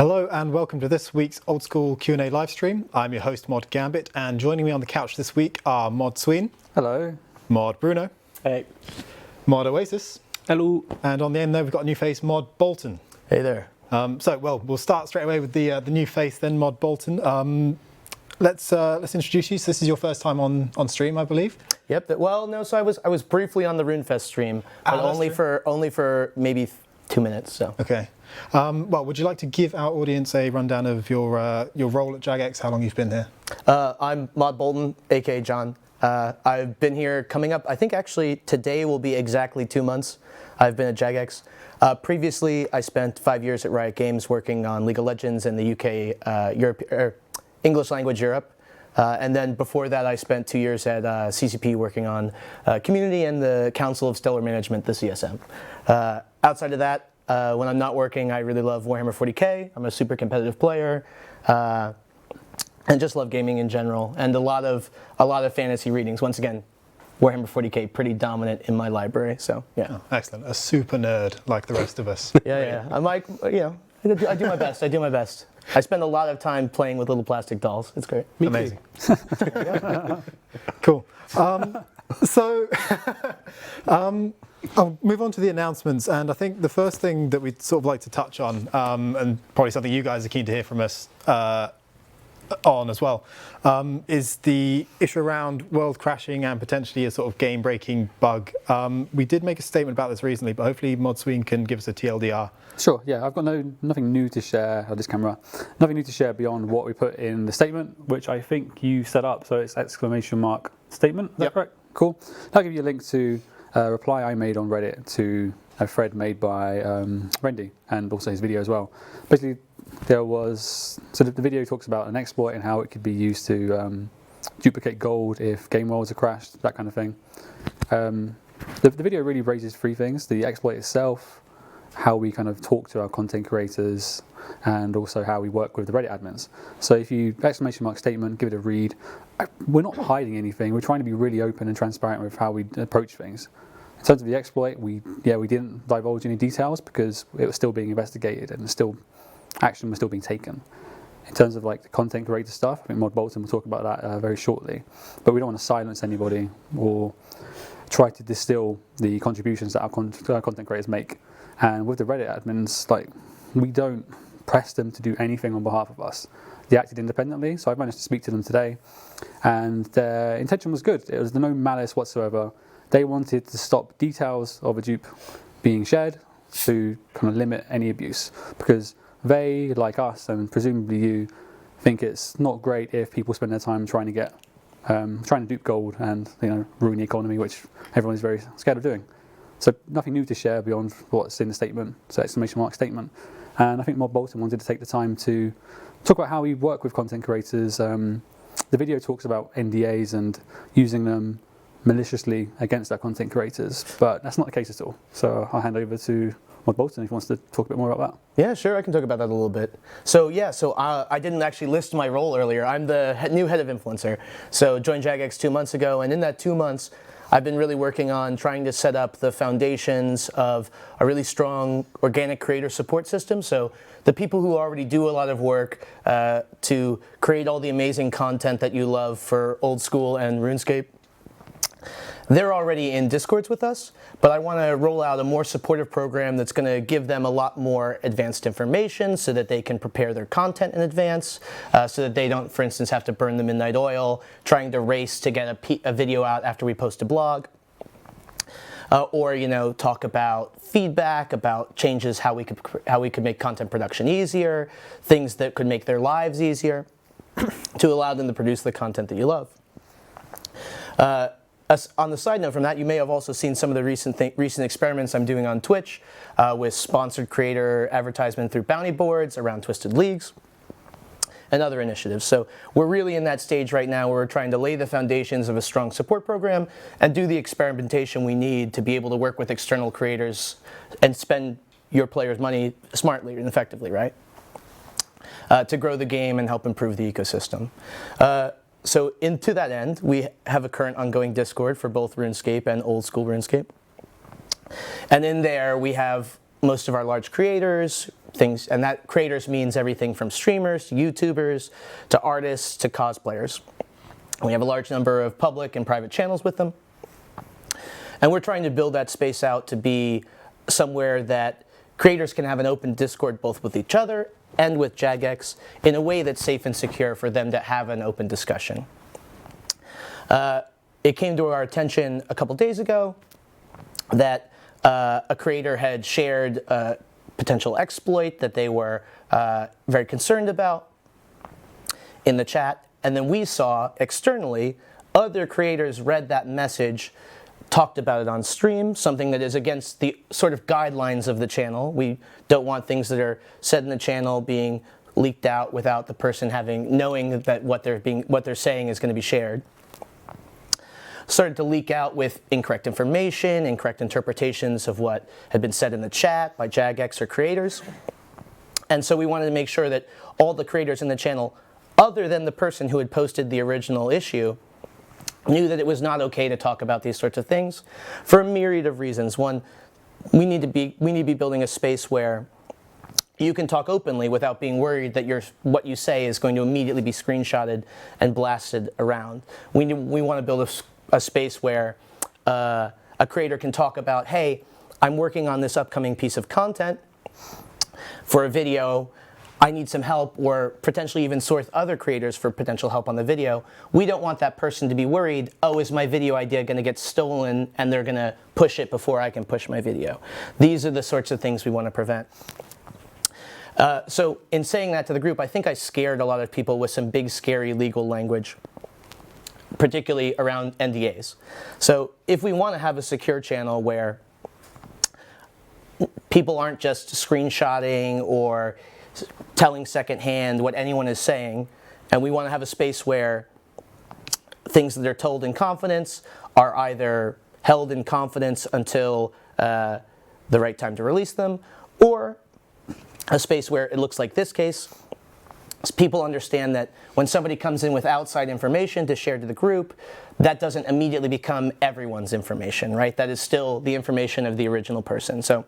Hello and welcome to this week's Old School Q&A livestream. I'm your host Mod Gambit, and joining me on the couch this week are Mod Sween. Hello. Mod Bruno. Hey. Mod Oasis. Hello. And on the end there we've got a new face, Mod Bolton. Hey there. We'll start straight away with the new face then, Mod Bolton. Let's introduce you. So this is your first time on stream, I believe. Yep. Well, no. So I was briefly on the RuneFest stream, but only for maybe 2 minutes. So. Okay. Would you like to give our audience a rundown of your role at Jagex, how long you've been here? I'm Mod Bolton, aka John. I've been here coming up, I think actually today will be exactly 2 months I've been at Jagex. Previously, I spent 5 years at Riot Games working on League of Legends in the UK, English language Europe. And then before that, I spent 2 years at CCP working on Community and the Council of Stellar Management, the CSM. Outside of that, when I'm not working, I really love Warhammer 40k. I'm a super competitive player, and just love gaming in general. And a lot of fantasy readings. Once again, Warhammer 40k pretty dominant in my library. So yeah. Oh, excellent. A super nerd like the rest of us. Yeah. I'm like, I do my best. I do my best. I spend a lot of time playing with little plastic dolls. It's great. Amazing. Cool. I'll move on to the announcements, and I think the first thing that we'd sort of like to touch on, and probably something you guys are keen to hear from us on as well, is the issue around world crashing and potentially a sort of game-breaking bug. We did make a statement about this recently, but hopefully Mod Sween can give us a TLDR. Sure, yeah, I've got nothing new to share on this camera. Nothing new to share beyond what we put in the statement, which I think you set up, so it's ! Statement, is that correct? Cool. I'll give you a link to a reply I made on Reddit to a thread made by Rendy, and also his video as well. Basically, the video talks about an exploit and how it could be used to duplicate gold if game worlds are crashed, that kind of thing. The video really raises three things: the exploit itself, how we kind of talk to our content creators, and also how we work with the Reddit admins. So if you ! Statement, give it a read. We're not hiding anything. We're trying to be really open and transparent with how we approach things. In terms of the exploit, we didn't divulge any details because it was still being investigated and action was still being taken. In terms of like the content creator stuff, I think Mod Bolton will talk about that very shortly. But we don't want to silence anybody or try to distill the contributions that our content creators make. And with the Reddit admins, we don't press them to do anything on behalf of us. They acted independently, so I've managed to speak to them today, and their intention was good. It was no malice whatsoever. They wanted to stop details of a dupe being shared to kind of limit any abuse, because they, like us, and presumably you, think it's not great if people spend their time trying to dupe gold and ruin the economy, which everyone is very scared of doing. So nothing new to share beyond what's in the statement, so ! Statement. And I think Mod Bolton wanted to take the time to talk about how we work with content creators. The video talks about NDAs and using them maliciously against our content creators, but that's not the case at all. So I'll hand over to Mod Bolton if he wants to talk a bit more about that. Yeah, sure, I can talk about that a little bit. So I didn't actually list my role earlier. I'm the new head of influencer. So joined Jagex 2 months ago, and in that 2 months, I've been really working on trying to set up the foundations of a really strong organic creator support system. So the people who already do a lot of work to create all the amazing content that you love for Old School and RuneScape, they're already in Discords with us, but I want to roll out a more supportive program that's going to give them a lot more advanced information so that they can prepare their content in advance, so that they don't, for instance, have to burn the midnight oil trying to race to get a video out after we post a blog. Or talk about feedback, about changes, how we could make content production easier, things that could make their lives easier, to allow them to produce the content that you love. On the side note from that, you may have also seen some of the recent experiments I'm doing on Twitch with sponsored creator advertisement through bounty boards around Twisted Leagues and other initiatives. So we're really in that stage right now where we're trying to lay the foundations of a strong support program and do the experimentation we need to be able to work with external creators and spend your players' money smartly and effectively, right? To grow the game and help improve the ecosystem. So to that end, we have a current ongoing Discord for both RuneScape and Old School RuneScape. And in there, we have most of our large creators, things, and that creators means everything from streamers to YouTubers to artists to cosplayers. We have a large number of public and private channels with them. And we're trying to build that space out to be somewhere that creators can have an open Discord both with each other and with Jagex in a way that's safe and secure for them to have an open discussion. It came to our attention a couple days ago that a creator had shared a potential exploit that they were very concerned about in the chat. And then we saw externally other creators read that message, talked about it on stream, something that is against the sort of guidelines of the channel. We don't want things that are said in the channel being leaked out without the person knowing that what they're saying is going to be shared. Started to leak out with incorrect information, incorrect interpretations of what had been said in the chat by Jagex or creators. And so we wanted to make sure that all the creators in the channel, other than the person who had posted the original issue, knew that it was not okay to talk about these sorts of things for a myriad of reasons. One, we need to be building a space where you can talk openly without being worried that what you say is going to immediately be screenshotted and blasted around. We want to build a space where a creator can talk about, hey, I'm working on this upcoming piece of content for a video, I need some help, or potentially even source other creators for potential help on the video. We don't want that person to be worried, oh, is my video idea going to get stolen and they're going to push it before I can push my video. These are the sorts of things we want to prevent. So in saying that to the group, I think I scared a lot of people with some big, scary legal language, particularly around NDAs. So if we want to have a secure channel where people aren't just screenshotting or telling secondhand what anyone is saying, and we want to have a space where things that are told in confidence are either held in confidence until the right time to release them, or a space where it looks like this case, people understand that when somebody comes in with outside information to share to the group, that doesn't immediately become everyone's information, right? That is still the information of the original person. So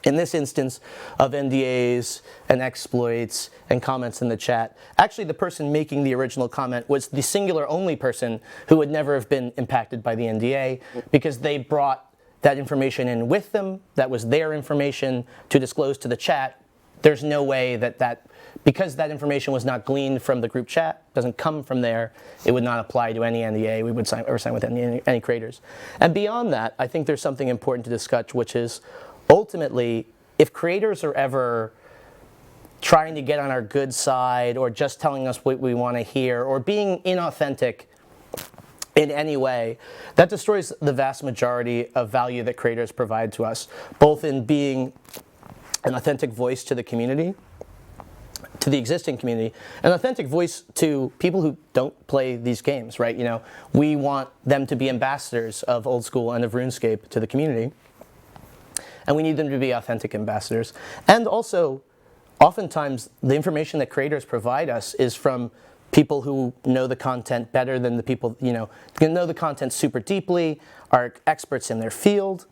in this instance of NDAs and exploits and comments in the chat, actually the person making the original comment was the singular only person who would never have been impacted by the NDA because they brought that information in with them. That was their information to disclose to the chat. There's no way that because that information was not gleaned from the group chat, doesn't come from there, it would not apply to any NDA we would sign with any creators. And beyond that, I think there's something important to discuss, which is ultimately, if creators are ever trying to get on our good side or just telling us what we want to hear or being inauthentic in any way, that destroys the vast majority of value that creators provide to us, both in being an authentic voice to the community, to the existing community, an authentic voice to people who don't play these games, right? You know, we want them to be ambassadors of Old School and of RuneScape to the community, and we need them to be authentic ambassadors. And also, oftentimes, the information that creators provide us is from people who know the content better than the people, you know the content super deeply, are experts in their field,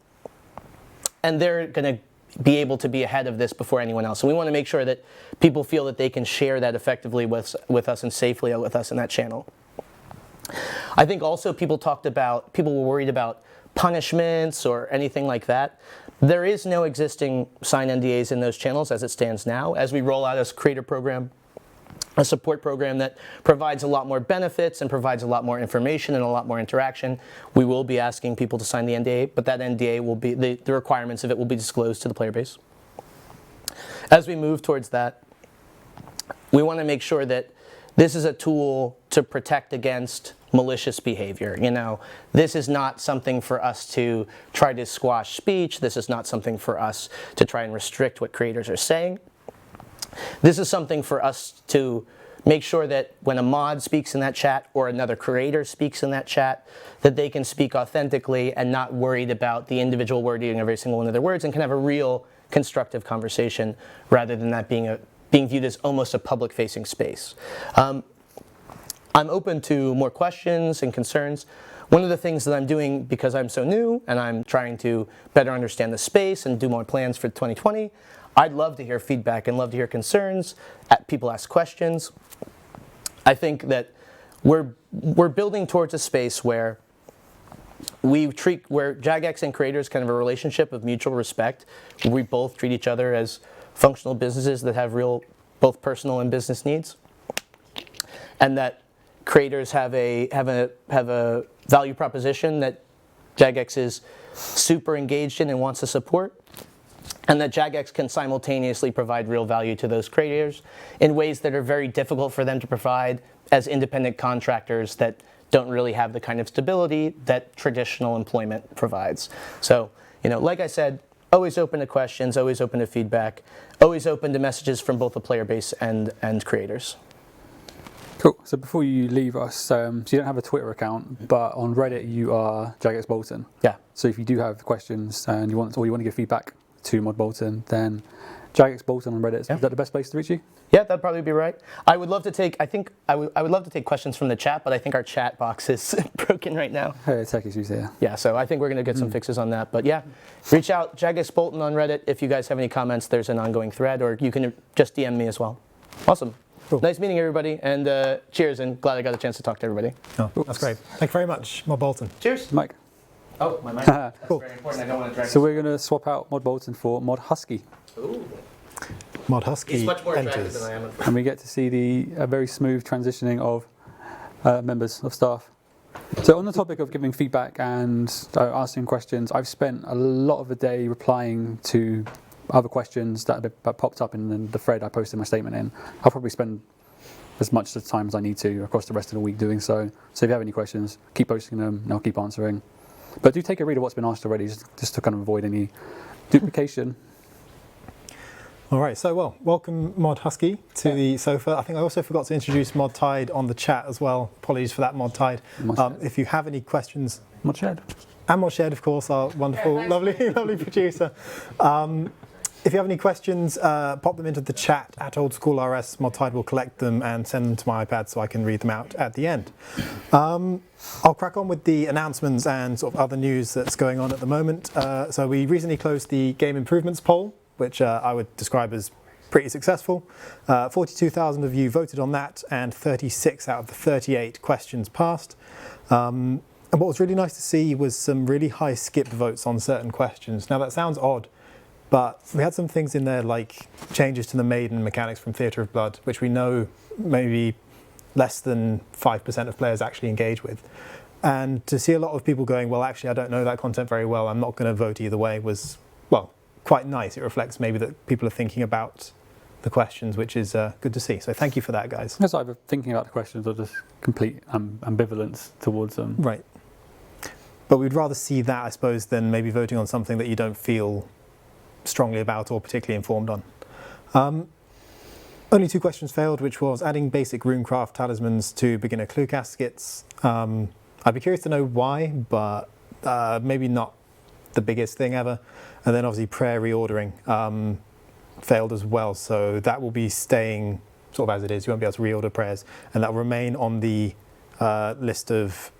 and they're going to be able to be ahead of this before anyone else. So we want to make sure that people feel that they can share that effectively with us and safely with us in that channel. I think also people were worried about punishments or anything like that. There is no existing signed NDAs in those channels as it stands now. As we roll out a creator program, a support program that provides a lot more benefits and provides a lot more information and a lot more interaction, we will be asking people to sign the NDA, but that NDA will be, the requirements of it will be disclosed to the player base. As we move towards that, we want to make sure that this is a tool to protect against malicious behavior. You know, this is not something for us to try to squash speech. This is not something for us to try and restrict what creators are saying. This is something for us to make sure that when a mod speaks in that chat or another creator speaks in that chat, that they can speak authentically and not worried about the individual wording of every single one of their words and can have a real constructive conversation rather than that being viewed as almost a public-facing space. I'm open to more questions and concerns. One of the things that I'm doing, because I'm so new and I'm trying to better understand the space and do more plans for 2020, I'd love to hear feedback and love to hear concerns. People ask questions. I think that we're building towards a space where where Jagex and creators kind of a relationship of mutual respect. We both treat each other as functional businesses that have real, both personal and business needs, and that creators have a value proposition that Jagex is super engaged in and wants to support, and that Jagex can simultaneously provide real value to those creators in ways that are very difficult for them to provide as independent contractors that don't really have the kind of stability that traditional employment provides. So, like I said, always open to questions, always open to feedback, always open to messages from both the player base and creators. Cool. So before you leave us, so you don't have a Twitter account, but on Reddit you are Jagex Bolton. Yeah. So if you do have questions and you want to give feedback to Mod Bolton, then Jagex Bolton on Reddit, is that the best place to reach you? Yeah, that'd probably be right. I would love to take. I would love to take questions from the chat, but I think our chat box is broken right now. Hey, tech issues here. Yeah, so I think we're gonna get some fixes on that. But yeah, reach out, Jagex Bolton on Reddit. If you guys have any comments, there's an ongoing thread, or you can just DM me as well. Awesome. Cool. Nice meeting everybody, and cheers, and glad I got a chance to talk to everybody. Oh, that's great. Thank you very much, Mod Bolton. Cheers. Mike. Oh, my mic. That's cool. Very important. I don't want to drag. So we're going to swap out Mod Bolton for Mod Husky. Ooh. Mod Husky He's much more attractive enters. than I am. And we get to see a very smooth transitioning of members of staff. So on the topic of giving feedback and asking questions, I've spent a lot of the day replying to other questions that popped up in the thread I posted my statement in. I'll probably spend as much time as I need to across the rest of the week doing so. So if you have any questions, keep posting them and I'll keep answering. But do take a read of what's been asked already, just to kind of avoid any duplication. All right, so welcome Mod Husky to the sofa. I think I also forgot to introduce Mod Tide on the chat as well. Apologies for that, Mod Tide. If you have any questions, Mod Shed. And Mod Shed, of course, our wonderful, lovely producer. If you have any questions, pop them into the chat at Old School RS. Mod Tide will collect them and send them to my iPad so I can read them out at the end. I'll crack on with the announcements and sort of other news that's going on at the moment. So we recently closed the Game Improvements poll, which I would describe as pretty successful. 42,000 of you voted on that, and 36 out of the 38 questions passed. And what was really nice to see was some really high skip votes on certain questions. Now that sounds odd, but we had some things in there like changes to the maiden mechanics from Theatre of Blood, which we know maybe less than 5% of players actually engage with. And to see a lot of people going, well, actually, I don't know that content very well, I'm not going to vote either way, was, well, quite nice. It reflects maybe that people are thinking about the questions, which is good to see. So thank you for that, guys. It's either thinking about the questions or just complete ambivalence towards them. Right. But we'd rather see that, I suppose, than maybe voting on something that you don't feel strongly about or particularly informed on. Only 2 questions failed, which was adding basic runecraft talismans to beginner clue caskets. I'd be curious to know why, but maybe not the biggest thing ever. And then obviously prayer reordering failed as well, so that will be staying sort of as it is. You won't be able to reorder prayers, and that will remain on the list of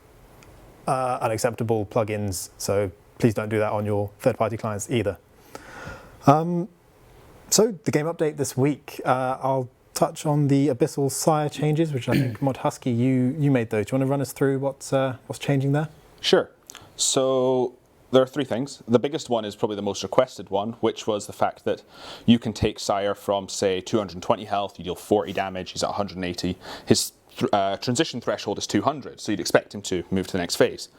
unacceptable plugins, so please don't do that on your third-party clients either. So the game update this week, I'll touch on the Abyssal Sire changes, which I think Mod Husky, you made those. Do you want to run us through what's changing there? Sure. So there are 3 things. The biggest one is probably the most requested one, which was the fact that you can take Sire from, say, 220 health, you deal 40 damage, he's at 180. His transition threshold is 200, so you'd expect him to move to the next phase.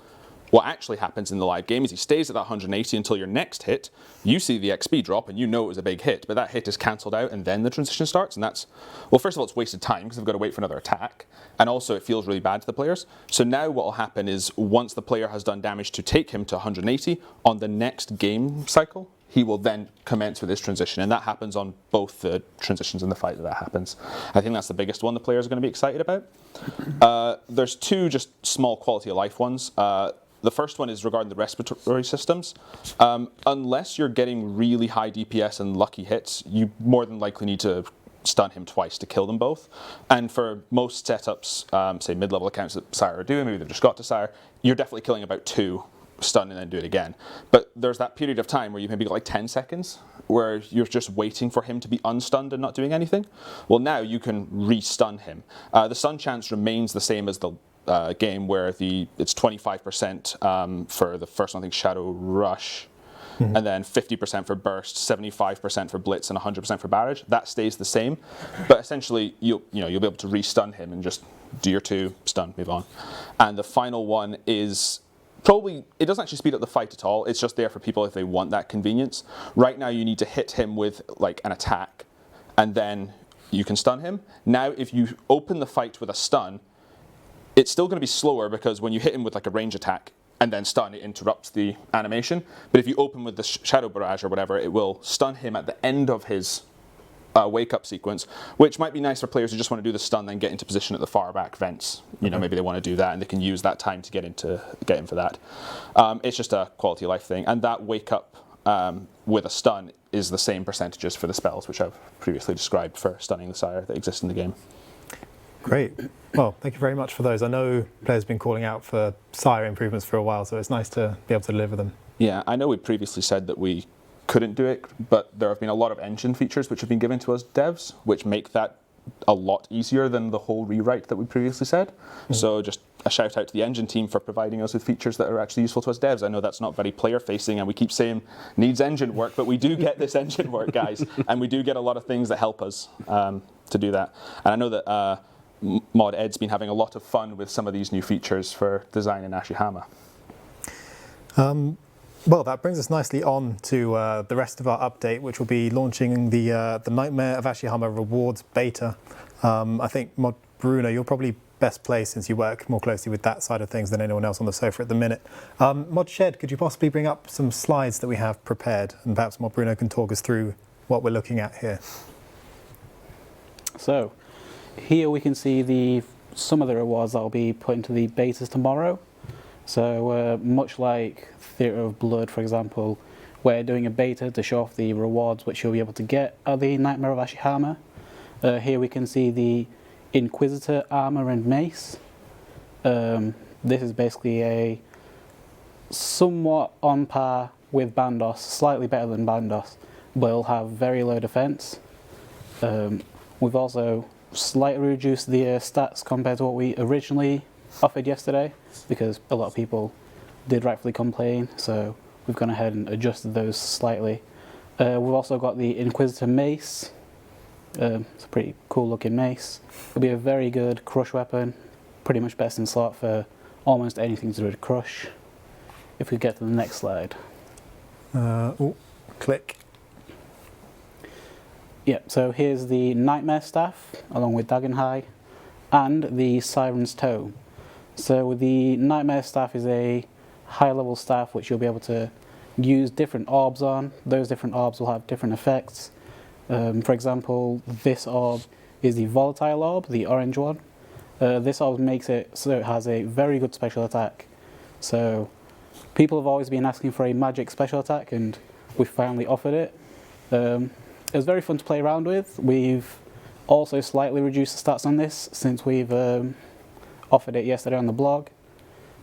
What actually happens in the live game is he stays at that 180 until your next hit. You see the XP drop and you know it was a big hit, but that hit is cancelled out and then the transition starts, and that's, well, first of all, it's wasted time because they've got to wait for another attack, and also it feels really bad to the players. So now what will happen is once the player has done damage to take him to 180, on the next game cycle, he will then commence with his transition, and that happens on both the transitions and the fight that happens. I think that's the biggest one the players are going to be excited about. There's 2 just small quality of life ones. The first one is regarding the respiratory systems. Unless you're getting really high DPS and lucky hits, you more than likely need to stun him twice to kill them both. And for most setups, say mid-level accounts that Sire are doing, maybe they've just got to Sire, you're definitely killing about 2, stun and then do it again. But there's that period of time where you maybe got like 10 seconds where you're just waiting for him to be unstunned and not doing anything. Well, now you can re-stun him. The stun chance remains the same as the game where it's 25% for the first one, I think Shadow Rush, and then 50% for burst, 75% for blitz, and 100% for barrage. That stays the same, but essentially you'll be able to re-stun him and just do your 2, stun, move on. And the final one is probably, it doesn't actually speed up the fight at all. It's just there for people if they want that convenience. Right now you need to hit him with like an attack, and then you can stun him. Now if you open the fight with a stun, it's still going to be slower because when you hit him with like a range attack and then stun, it interrupts the animation. But if you open with the Shadow Barrage or whatever, it will stun him at the end of his wake-up sequence, which might be nice for players who just want to do the stun, then get into position at the far back vents. Maybe they want to do that, and they can use that time to get in for that. It's just a quality of life thing, and that wake-up with a stun is the same percentages for the spells, which I've previously described for stunning the Sire that exist in the game. Great. Well, thank you very much for those. I know players have been calling out for Sire improvements for a while, so it's nice to be able to deliver them. Yeah, I know we previously said that we couldn't do it, but there have been a lot of engine features which have been given to us devs, which make that a lot easier than the whole rewrite that we previously said. So just a shout out to the engine team for providing us with features that are actually useful to us devs. I know that's not very player facing, and we keep saying needs engine work, but we do get this engine work, guys, and we do get a lot of things that help us to do that. And I know that Mod Ed's been having a lot of fun with some of these new features for design in Ashihama. Well, that brings us nicely on to the rest of our update, which will be launching the Nightmare of Ashihama Rewards Beta. I think, Mod Bruno, you're probably best placed since you work more closely with that side of things than anyone else on the sofa at the minute. Mod Shed, could you possibly bring up some slides that we have prepared, and perhaps Mod Bruno can talk us through what we're looking at here? So, here we can see some of the rewards that will be put into the betas tomorrow. So much like Theatre of Blood, for example, we're doing a beta to show off the rewards which you'll be able to get at the Nightmare of Ashihama. Here we can see the Inquisitor armor and mace. This is basically a somewhat on par with Bandos, slightly better than Bandos, but it'll have very low defense. We've also slightly reduced the stats compared to what we originally offered yesterday, because a lot of people did rightfully complain, so we've gone ahead and adjusted those slightly. We've also got the Inquisitor mace. It's a pretty cool looking mace. It'll be a very good crush weapon, pretty much best in slot for almost anything to do with crush. If we get to the next slide. Click. Yeah, so here's the Nightmare Staff, along with Dagenhai, and the Siren's Toe. So the Nightmare Staff is a high-level staff which you'll be able to use different orbs on. Those different orbs will have different effects. For example, this orb is the Volatile Orb, the orange one. This orb makes it so it has a very good special attack. So people have always been asking for a magic special attack, and we finally offered it. It was very fun to play around with. We've also slightly reduced the stats on this since we've offered it yesterday on the blog.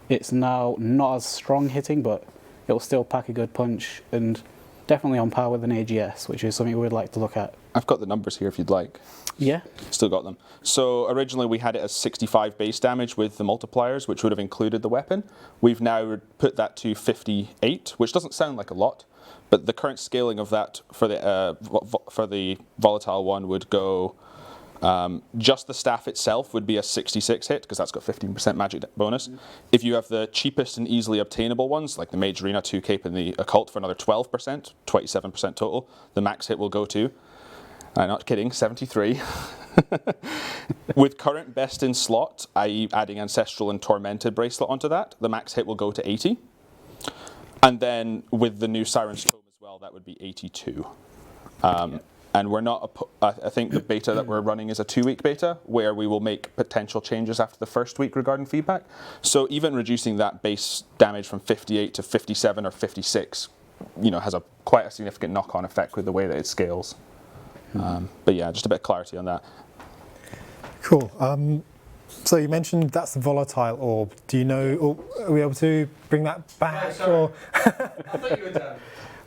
It's now not as strong hitting, but it'll still pack a good punch, and definitely on par with an AGS, which is something we'd like to look at. I've got the numbers here if you'd like. Yeah. Still got them. So originally we had it as 65 base damage with the multipliers, which would have included the weapon. We've now put that to 58, which doesn't sound like a lot, but the current scaling of that for the volatile one would go, just the staff itself would be a 66 hit, because that's got 15% magic bonus. If you have the cheapest and easily obtainable ones, like the Mage Arena 2 Cape and the Occult for another 12%, 27% total, the max hit will go to, I'm not kidding, 73. With current best in slot, i.e. adding Ancestral and Tormented bracelet onto that, the max hit will go to 80. And then with the new Siren's Tome as well, that would be 82. And we're not, I think the beta that we're running is a 2-week beta, where we will make potential changes after the first week regarding feedback. So even reducing that base damage from 58 to 57 or 56, has quite a significant knock-on effect with the way that it scales. But yeah, just a bit of clarity on that. Cool. So you mentioned that's the volatile orb. Do you know, or are we able to bring that back? Or I thought you were done.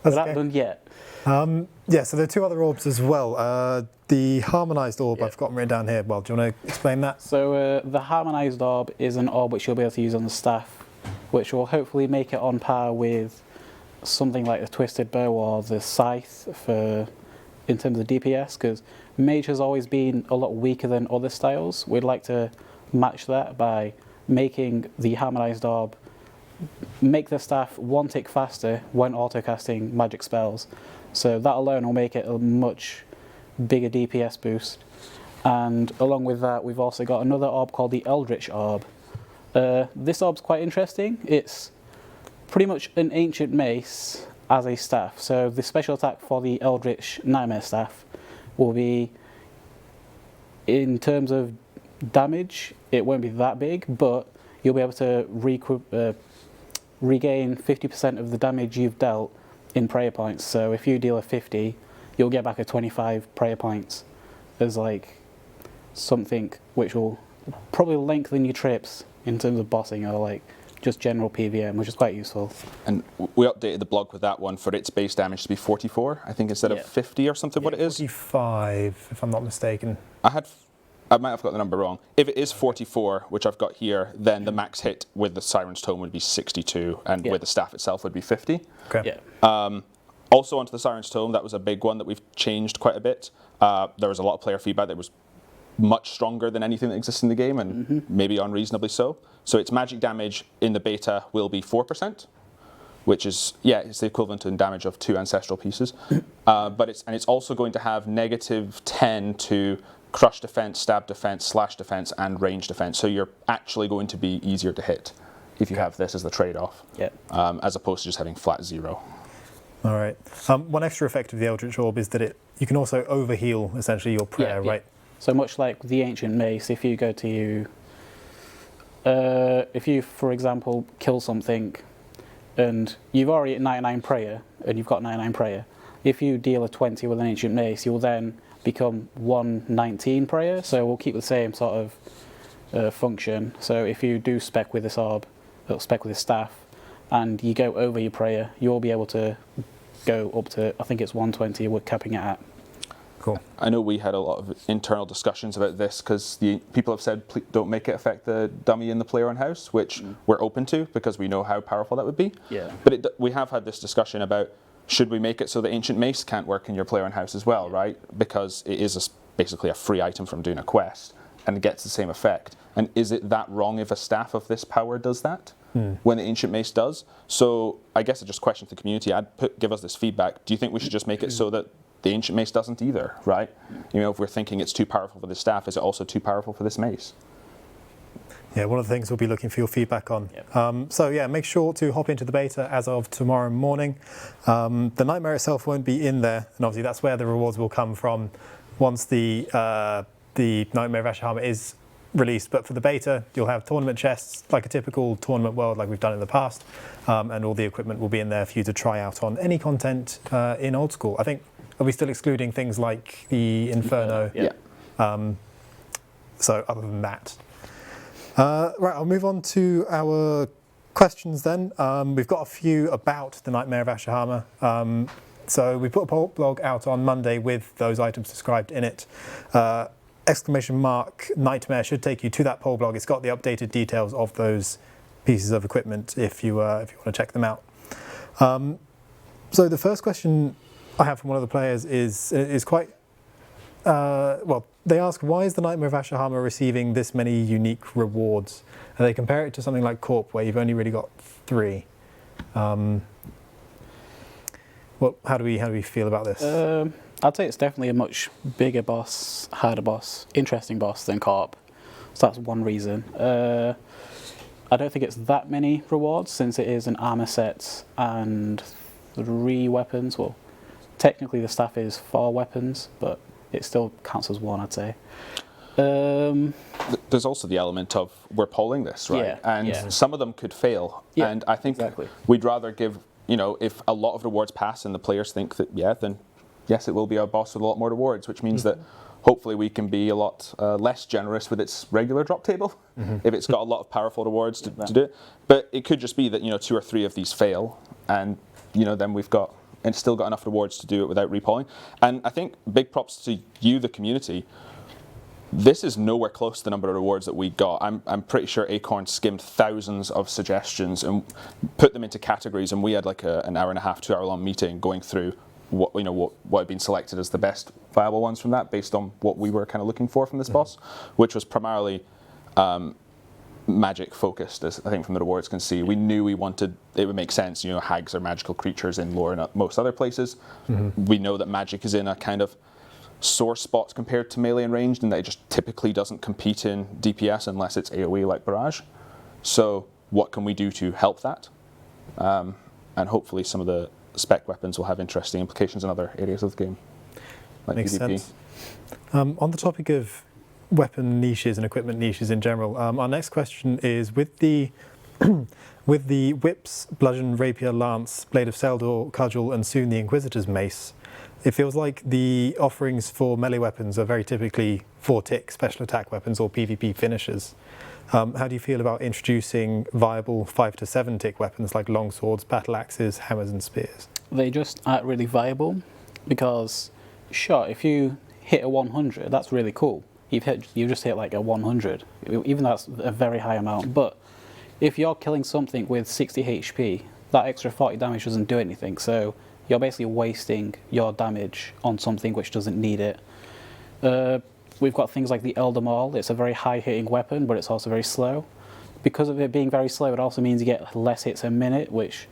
We're that's not okay. done yet. Yeah, so there are two other orbs as well. The harmonized orb I've got written down here. Well, do you want to explain that? So the harmonized orb is an orb which you'll be able to use on the staff, which will hopefully make it on par with something like the Twisted Bow or the Scythe in terms of DPS, because Mage has always been a lot weaker than other styles. We'd like to match that by making the harmonized orb make the staff one tick faster when auto-casting magic spells. So that alone will make it a much bigger DPS boost. And along with that, we've also got another orb called the Eldritch Orb. This orb's quite interesting. It's pretty much an ancient mace as a staff. So the special attack for the Eldritch Nightmare Staff will be, in terms of damage, it won't be that big, but you'll be able to regain 50% of the damage you've dealt in prayer points. So if you deal a 50, you'll get back a 25 prayer points as like something which will probably lengthen your trips in terms of bossing or like just general PVM, which is quite useful. And we updated the blog with that one for its base damage to be 44, I think, instead of 50 or something. What it is? 45, if I'm not mistaken. I might have got the number wrong. If it is 44, which I've got here, then the max hit with the Siren's Tome would be 62, and with the staff itself would be 50. Okay. Yeah. Also onto the Siren's Tome, that was a big one that we've changed quite a bit. There was a lot of player feedback that was much stronger than anything that exists in the game, and maybe unreasonably so. So its magic damage in the beta will be 4%, which is, it's the equivalent in damage of 2 ancestral pieces. But it's also going to have -10 to crush defense, stab defense, slash defense, and range defense. So you're actually going to be easier to hit if you have this as the trade-off, as opposed to just having flat 0. All right. One extra effect of the Eldritch Orb is that you can also overheal essentially your prayer, right? So much like the Ancient Mace, if you go to if you, for example, kill something and you've already at 99 prayer and you've got 99 prayer, if you deal a 20 with an Ancient Mace, you'll then become 119 prayer, so we'll keep the same sort of function. So if you do spec with this orb, or spec with this staff, and you go over your prayer, you'll be able to go up to, I think it's 120 we're capping it at. Cool. I know we had a lot of internal discussions about this because the people have said don't make it affect the dummy in the player on house, which we're open to because we know how powerful that would be. Yeah. But we have had this discussion about, should we make it so the Ancient Mace can't work in your player on house as well, right? Because it is basically a free item from doing a quest and it gets the same effect. And is it that wrong if a staff of this power does that when the Ancient Mace does? So I guess it's just a question to the community. Give us this feedback. Do you think we should just make it so that the Ancient Mace doesn't either, right? You know, if we're thinking it's too powerful for the staff, is it also too powerful for this mace? Yeah, one of the things we'll be looking for your feedback on. So yeah, make sure to hop into the beta as of tomorrow morning. The Nightmare itself won't be in there, and obviously that's where the rewards will come from once the Nightmare of Ashihama is released. But for the beta, you'll have tournament chests, like a typical tournament world like we've done in the past, and all the equipment will be in there for you to try out on any content in Old School. I think, are we still excluding things like the Inferno? Yeah. So other than that. Right, I'll move on to our questions then. We've got a few about the Nightmare of Ashihama. So we put a poll blog out on Monday with those items described in it. !Nightmare should take you to that poll blog. It's got the updated details of those pieces of equipment if you want to check them out. So the first question I have from one of the players is quite, well, they ask, why is the Nightmare of Ashihama receiving this many unique rewards? And they compare it to something like Corp, where you've only really got 3. Well, how do we feel about this? I'd say it's definitely a much bigger boss, harder boss, interesting boss than Corp. So that's one reason. I don't think it's that many rewards, since it is an armor set and 3 weapons. Well, technically the staff is 4 weapons, but it still counts as 1, I'd say. There's also the element of we're polling this, right? And some of them could fail. And I think we'd rather give, if a lot of rewards pass and the players think that, then yes, it will be a boss with a lot more rewards, which means that hopefully we can be a lot less generous with its regular drop table if it's got a lot of powerful rewards to do it. But it could just be that 2 or 3 of these fail, and then we've got and still got enough rewards to do it without repolling. And I think big props to you, the community. This is nowhere close to the number of rewards that we got. I'm pretty sure Acorn skimmed thousands of suggestions and put them into categories, and we had like an hour and a half, 2 hour long meeting going through what had been selected as the best viable ones from that, based on what we were kind of looking for from this boss, which was primarily magic focused, as I think from the rewards can see. We knew we wanted, it would make sense, hags are magical creatures in lore and most other places. We know that magic is in a kind of sore spot compared to melee and ranged, and that it just typically doesn't compete in DPS unless it's AoE like Barrage. So what can we do to help that? And hopefully some of the spec weapons will have interesting implications in other areas of the game, like Makes PvP. sense. On the topic of weapon niches and equipment niches in general, our next question is with the with the whips, bludgeon, rapier, lance, blade of Seldor, cudgel, and soon the Inquisitor's mace. It feels like the offerings for melee weapons are very typically 4-tick special attack weapons or PvP finishers. How do you feel about introducing viable 5 to 7-tick weapons like longswords, battle axes, hammers, and spears? They just aren't really viable because, sure, if you hit a 100, that's really cool. You just hit like a 100, even though that's a very high amount. But if you're killing something with 60 HP, that extra 40 damage doesn't do anything. So you're basically wasting your damage on something which doesn't need it. We've got things like the Elder Maul. It's a very high-hitting weapon, but it's also very slow. Because of it being very slow, it also means you get less hits a minute, which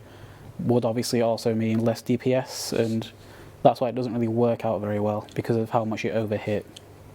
would obviously also mean less DPS, and that's why it doesn't really work out very well, because of how much you overhit.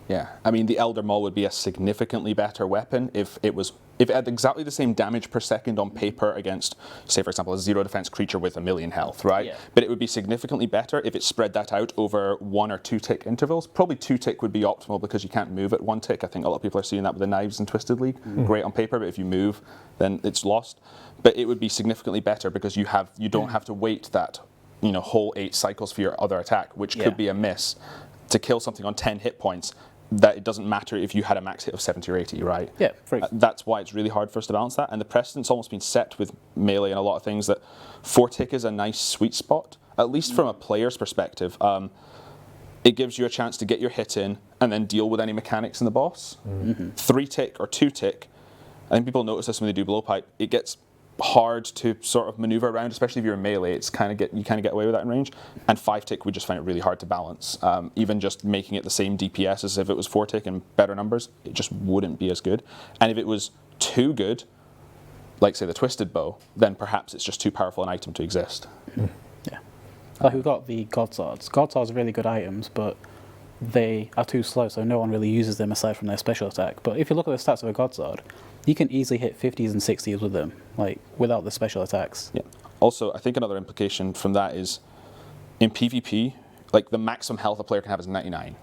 Yeah, I mean, the Elder Maul would be a significantly better weapon if it had exactly the same damage per second on paper against, say, for example, a 0 defense creature with 1,000,000 health, right? Yeah. But it would be significantly better if it spread that out over 1 or 2 tick intervals. Probably 2 tick would be optimal because you can't move at 1 tick. I think a lot of people are seeing that with the Knives and Twisted League. Great on paper, but if you move, then it's lost. But it would be significantly better because you don't have to wait that whole 8 cycles for your other attack, which could be a miss, to kill something on 10 hit points. That it doesn't matter if you had a max hit of 70 or 80, right? Yeah, free. That's why it's really hard for us to balance that. And the precedent's almost been set with melee and a lot of things that 4-tick is a nice sweet spot, at least from a player's perspective. It gives you a chance to get your hit in and then deal with any mechanics in the boss. 3-tick or 2-tick, I think people notice this when they do blowpipe, it gets hard to sort of maneuver around, especially if you're in melee. You kind of get away with that in range. And 5-tick, we just find it really hard to balance. Even just making it the same DPS as if it was 4-tick in better numbers, it just wouldn't be as good. And if it was too good, like say the Twisted Bow, then perhaps it's just too powerful an item to exist. Yeah. Like we've got the God Swords. God Swords are really good items, but they are too slow, so no one really uses them aside from their special attack. But if you look at the stats of a God Sword, you can easily hit 50s and 60s with them, like without the special attacks. Yeah. Also, I think another implication from that is in PvP, like the maximum health a player can have is 99.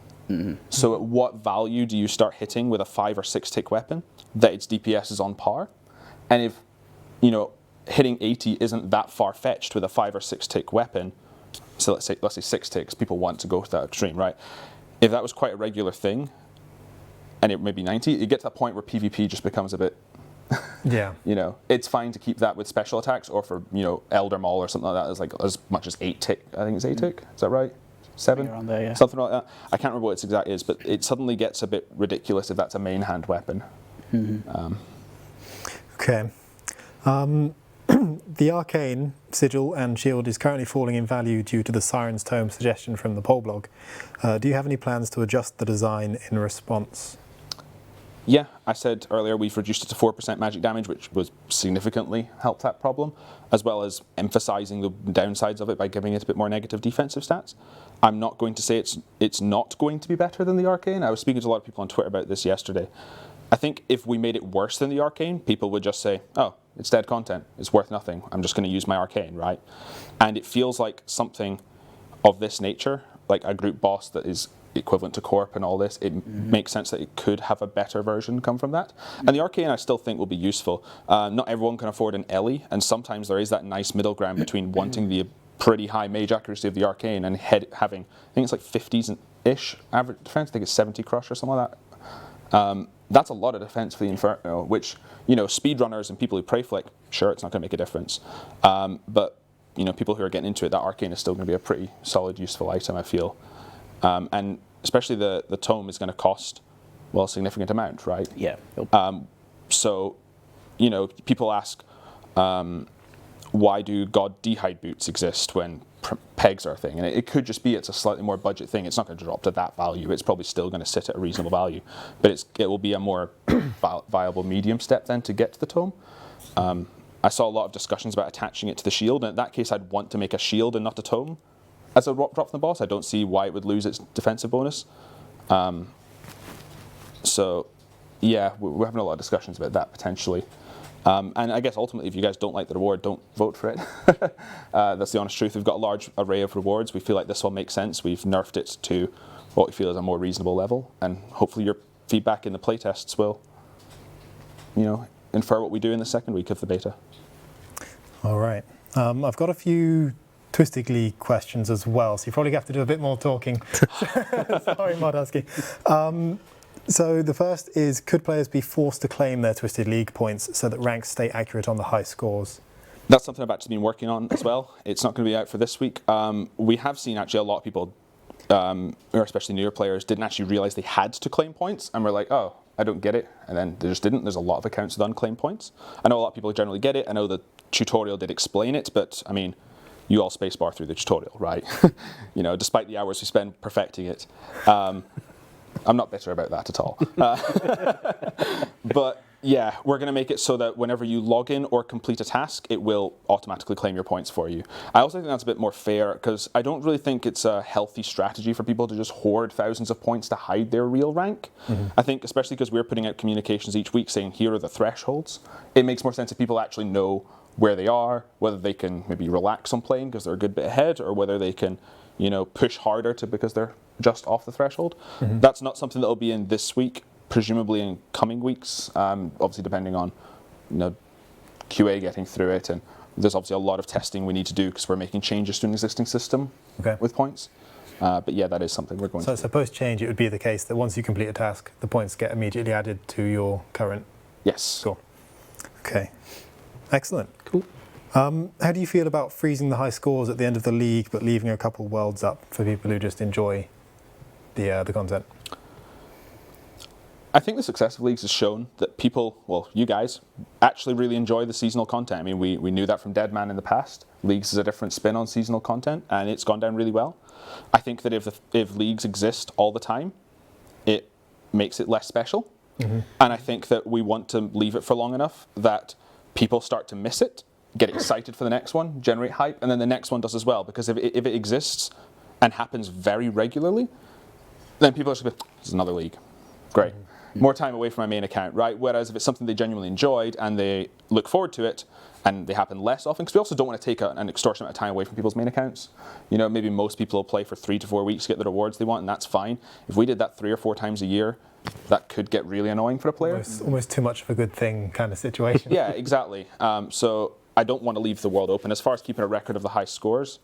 So at what value do you start hitting with a 5 or 6-tick weapon that its DPS is on par? And if hitting 80 isn't that far-fetched with a 5 or 6-tick weapon, so let's say 6 ticks, people want to go to that extreme, right? If that was quite a regular thing, and it may be 90, you get to that point where PvP just becomes a bit, it's fine to keep that with special attacks, or for, Elder Maul or something like that, is like as much as 8-tick. I think it's 8-tick, is that right? 7? Around there, yeah. Something like that. I can't remember what its exact is, but it suddenly gets a bit ridiculous if that's a main hand weapon. Okay. The Arcane Sigil and Shield is currently falling in value due to the Siren's Tome suggestion from the poll blog. Do you have any plans to adjust the design in response? Yeah, I said earlier we've reduced it to 4% magic damage, which was significantly helped that problem, as well as emphasizing the downsides of it by giving it a bit more negative defensive stats. I'm not going to say it's not going to be better than the Arcane. I was speaking to a lot of people on Twitter about this yesterday. I think if we made it worse than the Arcane, people would just say, oh, it's dead content, it's worth nothing, I'm just going to use my Arcane, right? And it feels like something of this nature, like a group boss that is equivalent to Corp and all this, it makes sense that it could have a better version come from that. And the Arcane I still think will be useful. Not everyone can afford an Ellie, and sometimes there is that nice middle ground between wanting the pretty high mage accuracy of the arcane and having, I think it's like 50s-ish average defense. I think it's 70 crush or something like that. That's a lot of defense for the Inferno, which, speedrunners and people who pray flick, sure, it's not going to make a difference. But, people who are getting into it, that arcane is still going to be a pretty solid, useful item, I feel. And especially the tome is going to cost, well, a significant amount, right? Yeah. So, people ask, why do God D'hide boots exist when pegs are a thing? And it could just be it's a slightly more budget thing. It's not going to drop to that value. It's probably still going to sit at a reasonable value. But it will be a more viable medium step then to get to the tome. I saw a lot of discussions about attaching it to the shield. And in that case, I'd want to make a shield and not a tome as a drop from the boss. I don't see why it would lose its defensive bonus. So, yeah, we're having a lot of discussions about that potentially. And I guess ultimately, if you guys don't like the reward, don't vote for it. That's the honest truth. We've got a large array of rewards. We feel like this one makes sense. We've nerfed it to what we feel is a more reasonable level. And hopefully your feedback in the playtests will, infer what we do in the second week of the beta. All right. I've got a few Twisted League questions as well, so you probably have to do a bit more talking. Sorry, Mardusky. So the first is, could players be forced to claim their Twisted League points so that ranks stay accurate on the high scores? That's something I've actually been working on as well. It's not going to be out for this week. We have seen actually a lot of people, or especially newer players, didn't actually realize they had to claim points, and were like, oh, I don't get it, and then they just didn't. There's a lot of accounts with unclaimed points. I know a lot of people generally get it. I know the tutorial did explain it, but I mean, you all spacebar through the tutorial, right? Despite the hours we spend perfecting it. I'm not bitter about that at all. But yeah, we're going to make it so that whenever you log in or complete a task, it will automatically claim your points for you. I also think that's a bit more fair, because I don't really think it's a healthy strategy for people to just hoard thousands of points to hide their real rank. Mm-hmm. I think, especially because we're putting out communications each week saying, here are the thresholds, it makes more sense if people actually know where they are, whether they can maybe relax on playing because they're a good bit ahead, or whether they can, push harder because they're just off the threshold. Mm-hmm. That's not something that will be in this week, presumably in coming weeks, obviously depending on QA getting through it, and there's obviously a lot of testing we need to do because we're making changes to an existing system with points. But yeah, that is something we're going to do. So post-change, it would be the case that once you complete a task, the points get immediately added to your current score. Okay, excellent. Cool. How do you feel about freezing the high scores at the end of the league, but leaving a couple worlds up for people who just enjoy the content? I think the success of leagues has shown that people, well, you guys, actually really enjoy the seasonal content. I mean, we knew that from Deadman in the past. Leagues is a different spin on seasonal content, and it's gone down really well. I think that if leagues exist all the time, it makes it less special. Mm-hmm. And I think that we want to leave it for long enough that people start to miss it, get excited for the next one, generate hype, and then the next one does as well. Because if it exists and happens very regularly, then people are just going to be, this is another league. Great. Mm-hmm. More time away from my main account, right? Whereas if it's something they genuinely enjoyed and they look forward to it, and they happen less often, because we also don't want to take an extortionate amount of time away from people's main accounts. Maybe most people will play for 3 to 4 weeks to get the rewards they want, and that's fine. If we did that 3 or 4 times a year, that could get really annoying for a player. Almost too much of a good thing kind of situation. Yeah, exactly. So I don't want to leave the world open. As far as keeping a record of the high scores,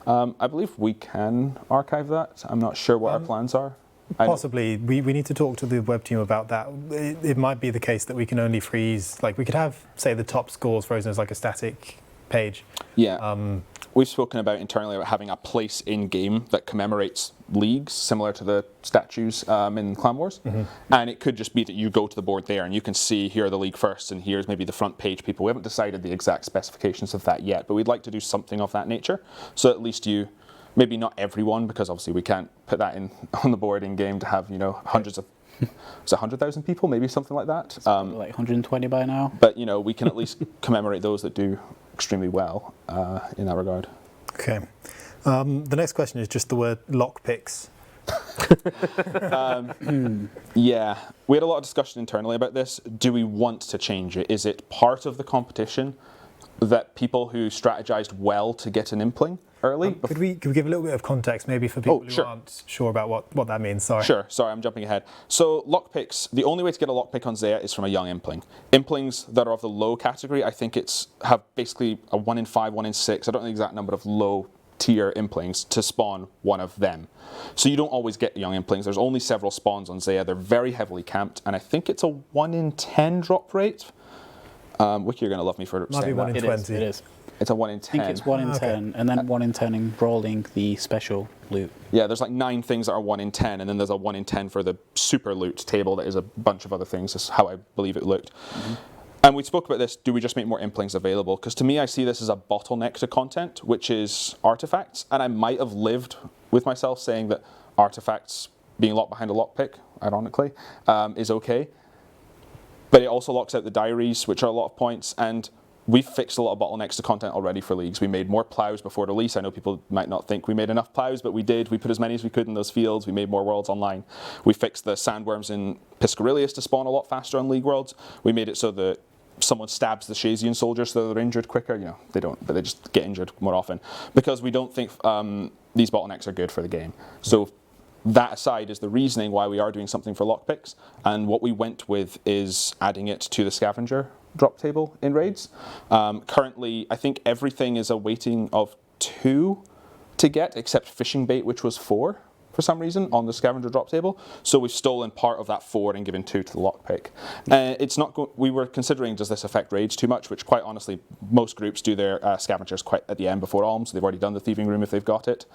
I believe we can archive that. I'm not sure what our plans are. Possibly. We need to talk to the web team about that. It might be the case that we can only freeze, we could have, say, the top scores frozen as a static page. Yeah. We've spoken about internally about having a place in-game that commemorates leagues, similar to the statues in Clan Wars. Mm-hmm. And it could just be that you go to the board there and you can see here are the league first and here's maybe the front page people. We haven't decided the exact specifications of that yet, but we'd like to do something of that nature. So at least maybe not everyone, because obviously we can't put that on the board in game to have hundreds of, is it 100,000 people, maybe something like that. It's like 120 by now. But we can at least commemorate those that do extremely well in that regard. Okay. The next question is just the word lockpicks. Yeah, we had a lot of discussion internally about this. Do we want to change it? Is it part of the competition that people who strategized well to get an impling early? Could we give a little bit of context maybe for people who aren't sure about what that means? Sorry. Sure, I'm jumping ahead. So lockpicks, the only way to get a lockpick on Zaya is from a young impling. Implings that are of the low category, I think have basically a 1 in 5, 1 in 6, I don't know the exact number of low tier implings to spawn one of them. So you don't always get young implings. There's only several spawns on Zaya. They're very heavily camped, and I think it's a 1 in 10 drop rate. Wiki, you're going to love me for Might be saying 1 in that. 20. It is. It's a 1 in 10. I think it's 1 in 10, and then 1 in 10 in brawling the special loot. Yeah, there's like 9 things that are 1 in 10, and then there's a 1 in 10 for the super loot table that is a bunch of other things. That's how I believe it looked. And we spoke about this, do we just make more implings available? Because to me, I see this as a bottleneck to content, which is artifacts. And I might have lived with myself saying that artifacts being locked behind a lockpick, ironically, is okay. But it also locks out the diaries, which are a lot of points. And we've fixed a lot of bottlenecks to content already for leagues. We made more plows before the release. I know people might not think we made enough plows, but we did. We put as many as we could in those fields. We made more worlds online. We fixed the sandworms in Piscarilius to spawn a lot faster on League Worlds. We made it so that someone stabs the Shazian soldiers so they're injured quicker. You know, they don't, but they just get injured more often. Because we don't think these bottlenecks are good for the game. So that aside is the reasoning why we are doing something for lockpicks. And what we went with is adding it to the scavenger drop table in raids. Currently, I think everything is a weighting of 2 to get, except fishing bait, which was 4 for some reason on the scavenger drop table. So we've stolen part of that 4 and given 2 to the lockpick. It's not. We were considering, does this affect raids too much? Which, quite honestly, most groups do their scavengers quite at the end before Alms. So they've already done the thieving room if they've got it.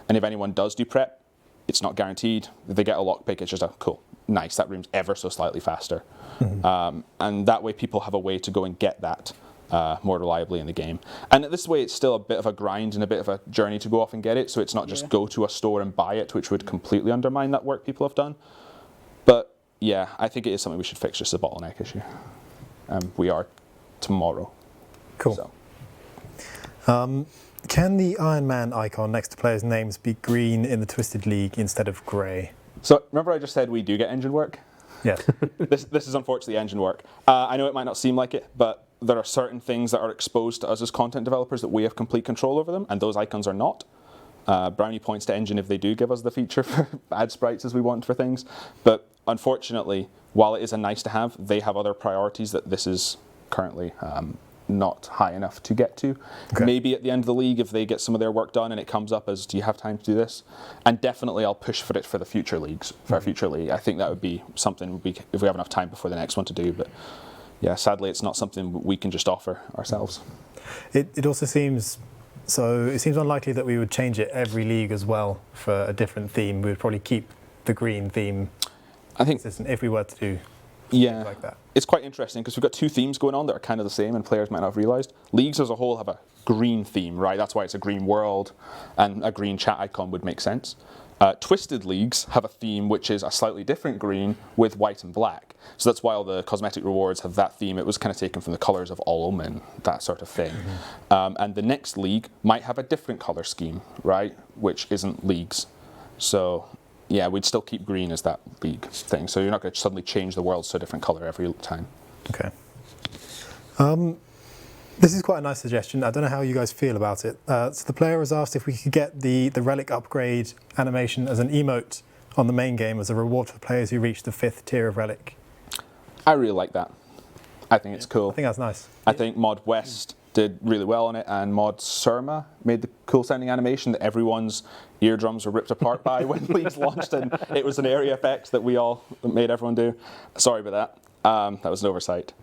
And if anyone does do prep, it's not guaranteed. If they get a lockpick, it's just a cool, nice. That room's ever so slightly faster. And that way, people have a way to go and get that more reliably in the game. And this way, it's still a bit of a grind and a bit of a journey to go off and get it. So it's not just go to a store and buy it, which would completely undermine that work people have done. But yeah, I think it is something we should fix, just a bottleneck issue. We are tomorrow. Cool. So. Can the Iron Man icon next to players' names be green in the Twisted League instead of grey? So remember I just said we do get engine work? Yes. This is unfortunately engine work. I know it might not seem like it, but there are certain things that are exposed to us as content developers that we have complete control over them, and those icons are not. Brownie points to engine if they do give us the feature for add sprites as we want for things. But unfortunately, while it is a nice to have, they have other priorities that this is currently not high enough to get to. Okay. Maybe at the end of the league, if they get some of their work done and it comes up as, do you have time to do this? And definitely I'll push for it for the future leagues, for our future league. I think that would be something if we have enough time before the next one to do. But yeah, sadly, it's not something we can just offer ourselves. It also seems, so it seems unlikely that we would change it every league as well for a different theme. We would probably keep the green theme, I think, consistent if we were to do yeah, like that. It's quite interesting because we've got 2 themes going on that are kind of the same and players might not have realised. Leagues as a whole have a green theme, right? That's why it's a green world, and a green chat icon would make sense. Twisted Leagues have a theme which is a slightly different green with white and black. So that's why all the cosmetic rewards have that theme. It was kind of taken from the colours of All Omen, that sort of thing. And the next league might have a different colour scheme, right? Which isn't leagues. So yeah, we'd still keep green as that league thing. So you're not going to suddenly change the world to a different colour every time. Okay. This is quite a nice suggestion. I don't know how you guys feel about it. So the player has asked if we could get the Relic upgrade animation as an emote on the main game as a reward for players who reach the 5th tier of Relic. I really like that. I think it's cool. I think that's nice. I think Mod West did really well on it, and Mod Surma made the cool sounding animation that everyone's eardrums were ripped apart by when Leagues launched, and it was an area effect that we all made everyone do. Sorry about that. That was an oversight.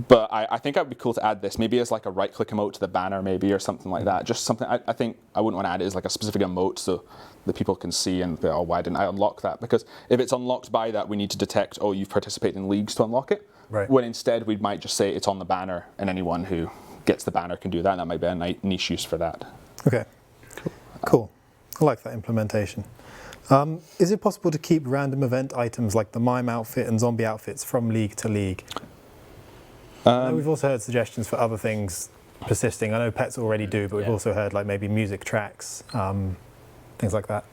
But I think it would be cool to add this, maybe as like a right-click emote to the banner, maybe, or something like that. Just something, I think I wouldn't want to add it as like a specific emote so that people can see and go, oh, why didn't I unlock that? Because if it's unlocked by that, we need to detect, oh, you've participated in leagues to unlock it. Right. When instead we might just say it's on the banner, and anyone who gets the banner can do that, and that might be a niche use for that. Okay, cool. I like that implementation. Is it possible to keep random event items like the mime outfit and zombie outfits from league to league? I know we've also heard suggestions for other things persisting. I know pets already do, but we've also heard like maybe music tracks, things like that.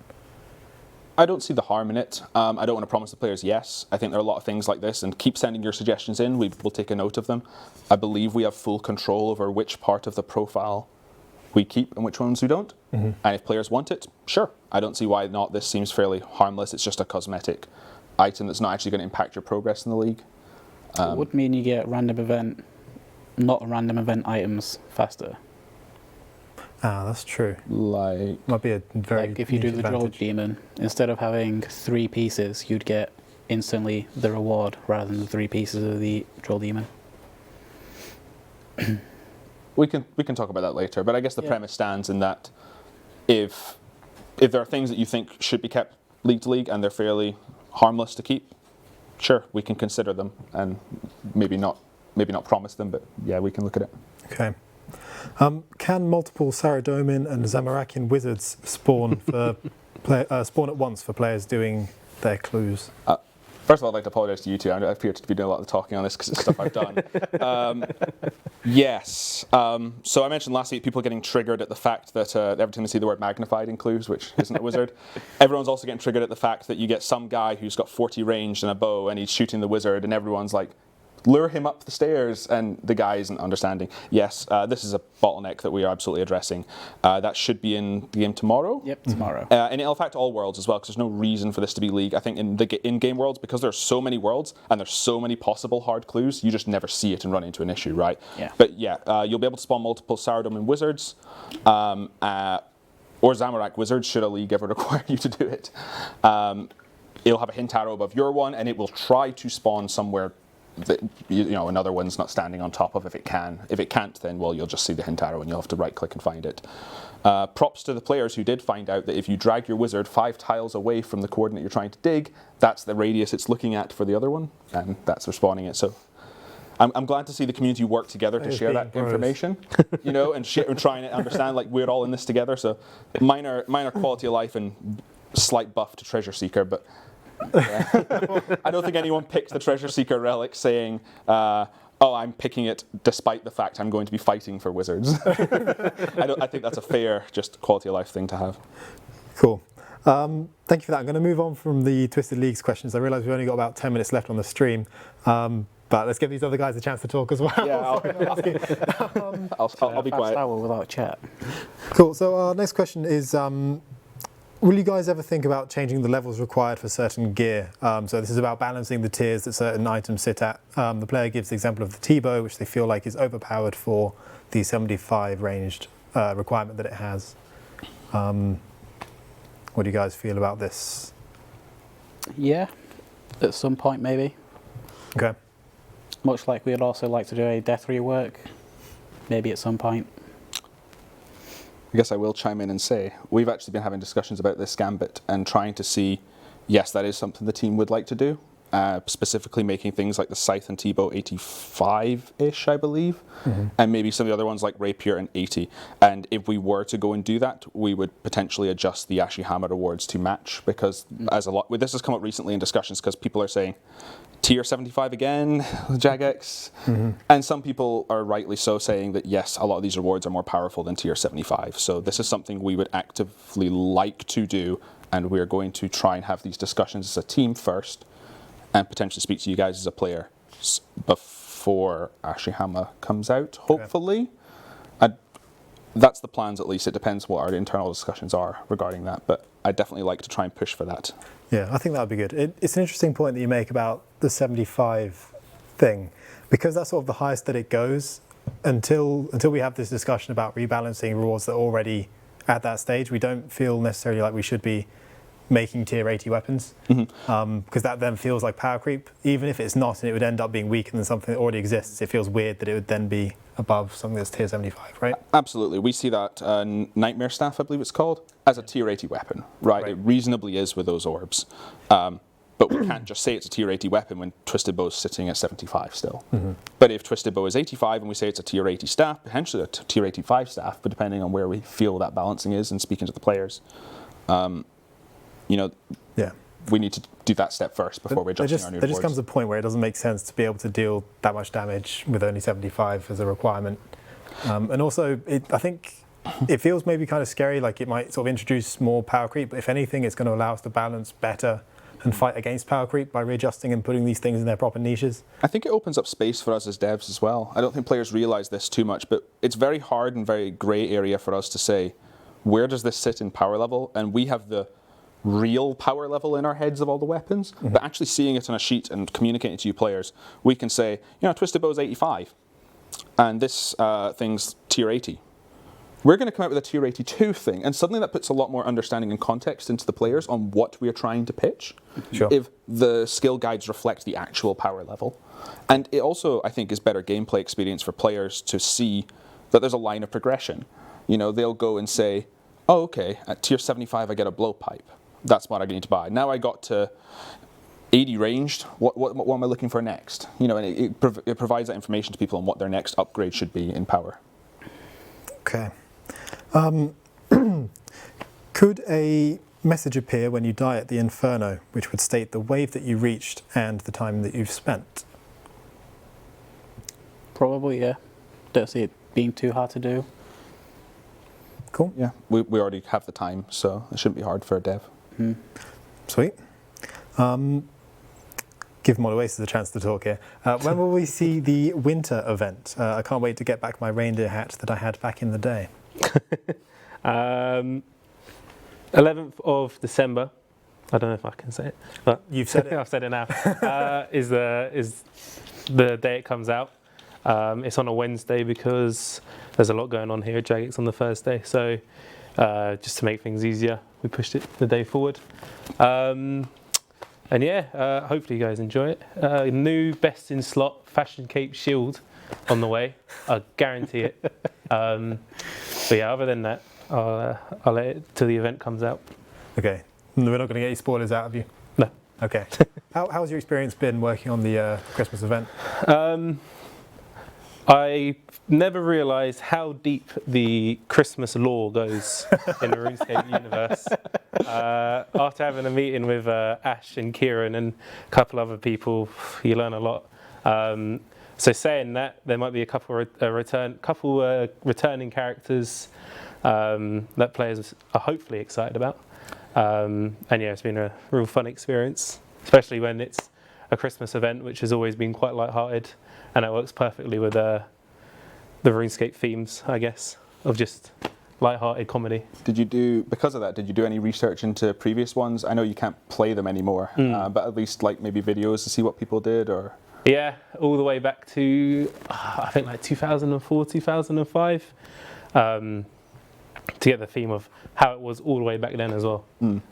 I don't see the harm in it. I don't want to promise the players yes. I think there are a lot of things like this, and keep sending your suggestions in. We'll take a note of them. I believe we have full control over which part of the profile we keep and which ones we don't. And if players want it, sure. I don't see why not. This seems fairly harmless. It's just a cosmetic item that's not actually going to impact your progress in the league. It would mean you get random event, not random event items faster. Ah, that's true. Like, Might be a very Like if you do niche the Droll advantage. Demon, instead of having 3 pieces, you'd get instantly the reward rather than the 3 pieces of the Droll Demon. we can talk about that later, but I guess the premise stands in that if there are things that you think should be kept league to league and they're fairly harmless to keep, sure, we can consider them and maybe not promise them, but yeah, we can look at it. Okay. Can multiple Saradomin and Zamarakian wizards spawn for spawn at once for players doing their clues? First of all, I'd like to apologise to you two. I appear to be doing a lot of the talking on this because it's stuff I've done. Yes. So I mentioned last week people getting triggered at the fact that every time they see the word magnified in clues, which isn't a wizard. Everyone's also getting triggered at the fact that you get some guy who's got 40 ranged and a bow and he's shooting the wizard and everyone's like, lure him up the stairs, and the guy isn't understanding. Yes, this is a bottleneck that we are absolutely addressing. That should be in the game tomorrow. Yep, tomorrow. And it'll affect all worlds as well, because there's no reason for this to be League. I think in the in-game worlds, because there's so many worlds and there's so many possible hard clues, you just never see it and run into an issue, right? Yeah. But yeah, you'll be able to spawn multiple Saradomin wizards, or Zamorak wizards, should a League ever require you to do it. It'll have a hint arrow above your one, and it will try to spawn somewhere that another one's not standing on top of if it can. If it can't, then well, you'll just see the hint arrow and you'll have to right click and find it. Props to the players who did find out that if you drag your wizard 5 tiles away from the coordinate you're trying to dig, that's the radius it's looking at for the other one, and that's respawning it. So I'm glad to see the community work together to share that information, and trying to understand like we're all in this together. So minor quality of life and slight buff to Treasure Seeker, but I don't think anyone picked the Treasure Seeker relic saying, I'm picking it despite the fact I'm going to be fighting for wizards. I think that's a fair, just quality of life thing to have. Cool. Thank you for that. I'm going to move on from the Twisted Leagues questions. I realise we've only got about 10 minutes left on the stream. But let's give these other guys a chance to talk as well. Yeah, I'll be quiet. Hour without chat. Cool. So our next question is, will you guys ever think about changing the levels required for certain gear? So this is about balancing the tiers that certain items sit at. The player gives the example of the T-bow, which they feel like is overpowered for the 75 ranged requirement that it has. What do you guys feel about this? Yeah, at some point maybe. Okay. Much like we'd also like to do a death rework, maybe at some point. I guess I will chime in and say, we've actually been having discussions about this gambit and trying to see, yes, that is something the team would like to do, specifically making things like the Scythe and T-bow 85-ish, I believe, and maybe some of the other ones like Rapier and 80. And if we were to go and do that, we would potentially adjust the Ashihama rewards to match, because this has come up recently in discussions because people are saying, tier 75 again, Jagex. And some people are rightly so saying that yes, a lot of these rewards are more powerful than tier 75. So this is something we would actively like to do, and we're going to try and have these discussions as a team first, and potentially speak to you guys as a player before Ashihama comes out, hopefully. That's the plans, at least. It depends what our internal discussions are regarding that, but I'd definitely like to try and push for that. Yeah, I think that would be good. It's an interesting point that you make about the 75 thing, because that's sort of the highest that it goes. Until we have this discussion about rebalancing rewards that are already at that stage, we don't feel necessarily like we should be making tier 80 weapons, because that then feels like power creep. Even if it's not, and it would end up being weaker than something that already exists, it feels weird that it would then be above something that's tier 75, right? Absolutely. We see that Nightmare Staff, I believe it's called, as a tier 80 weapon, right? It reasonably is with those orbs. But we can't just say it's a tier 80 weapon when Twisted Bow is sitting at 75 still. But if Twisted Bow is 85 and we say it's a tier 80 staff, potentially a tier 85 staff, but depending on where we feel that balancing is and speaking to the players, we need to do that step first before we're adjusting our new There just rewards. comes a point where it doesn't make sense to be able to deal that much damage with only 75 as a requirement. And also, I think it feels maybe kind of scary, like it might sort of introduce more power creep, but if anything, it's going to allow us to balance better and fight against power creep by readjusting and putting these things in their proper niches. I think it opens up space for us as devs as well. I don't think players realize this too much, but it's very hard and very grey area for us to say, where does this sit in power level? And we have the real power level in our heads of all the weapons, but actually seeing it on a sheet and communicating to you players, we can say, Twisted Bow is 85, and this thing's tier 80. we're going to come out with a tier 82 thing, and suddenly that puts a lot more understanding and context into the players on what we are trying to pitch. Sure. If the skill guides reflect the actual power level. And it also, I think, is better gameplay experience for players to see that there's a line of progression. You know, they'll go and say, oh, okay, at tier 75 I get a blowpipe. That's what I need to buy. Now I got to 80 ranged, what am I looking for next? You know, and it provides that information to people on what their next upgrade should be in power. Okay. Could a message appear when you die at the Inferno, which would state the wave that you reached and the time that you've spent? Probably, yeah. Don't see it being too hard to do. Cool. Yeah, we already have the time, so it shouldn't be hard for a dev. Sweet. Give Moderator the chance to talk here. When will we see the winter event? I can't wait to get back my reindeer hat that I had back in the day. 11th of December. I don't know if I can say it, but You've said it. I've said it now. Is the day it comes out. It's on a Wednesday because there's a lot going on here at Jagex on the Thursday. So just to make things easier, we pushed it the day forward. And yeah, hopefully you guys enjoy it. New best in slot fashion cape shield on the way. I guarantee it. But yeah, other than that, I'll let it till the event comes out. Okay. We're not going to get any spoilers out of you? No. Okay. How's your experience been working on the Christmas event? I never realised how deep the Christmas lore goes in the RuneScape universe. After having a meeting with Ash and Kieran and a couple other people, you learn a lot. So saying that, there might be a couple returning characters that players are hopefully excited about. And yeah, it's been a real fun experience, especially when it's a Christmas event, which has always been quite lighthearted. And it works perfectly with the RuneScape themes, I guess, of just light-hearted comedy. Because of that, did you do any research into previous ones? I know you can't play them anymore, but at least like maybe videos to see what people did, or? Yeah, all the way back to, I think like 2004, 2005, to get the theme of how it was all the way back then as well, and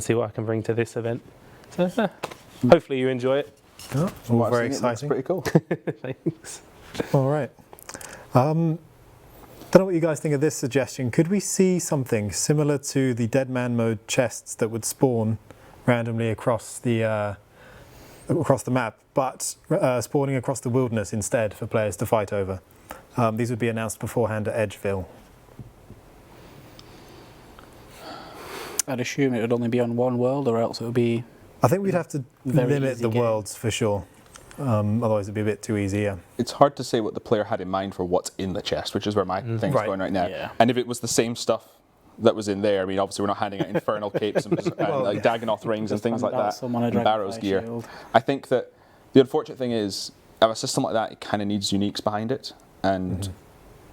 see what I can bring to this event. So hopefully you enjoy it. Oh, all very exciting. Pretty cool. Thanks. All right. Don't know what you guys think of this suggestion. Could we see something similar to the Dead Man mode chests that would spawn randomly across the map, but spawning across the wilderness instead for players to fight over? These would be announced beforehand at Edgeville. I'd assume it would only be on one world, or else it would be... I think we'd have to Very limit easy the game. worlds for sure. Otherwise it'd be a bit too easy, yeah. It's hard to say what the player had in mind for what's in the chest, which is where my thing's Right. going right now. Yeah. And if it was the same stuff that was in there, I mean, obviously we're not handing out infernal capes and like Dagonoth rings and things like Hand out that, someone a and Barrow's Dragonfly gear. shield. I think that the unfortunate thing is, a system like that, it kind of needs uniques behind it, and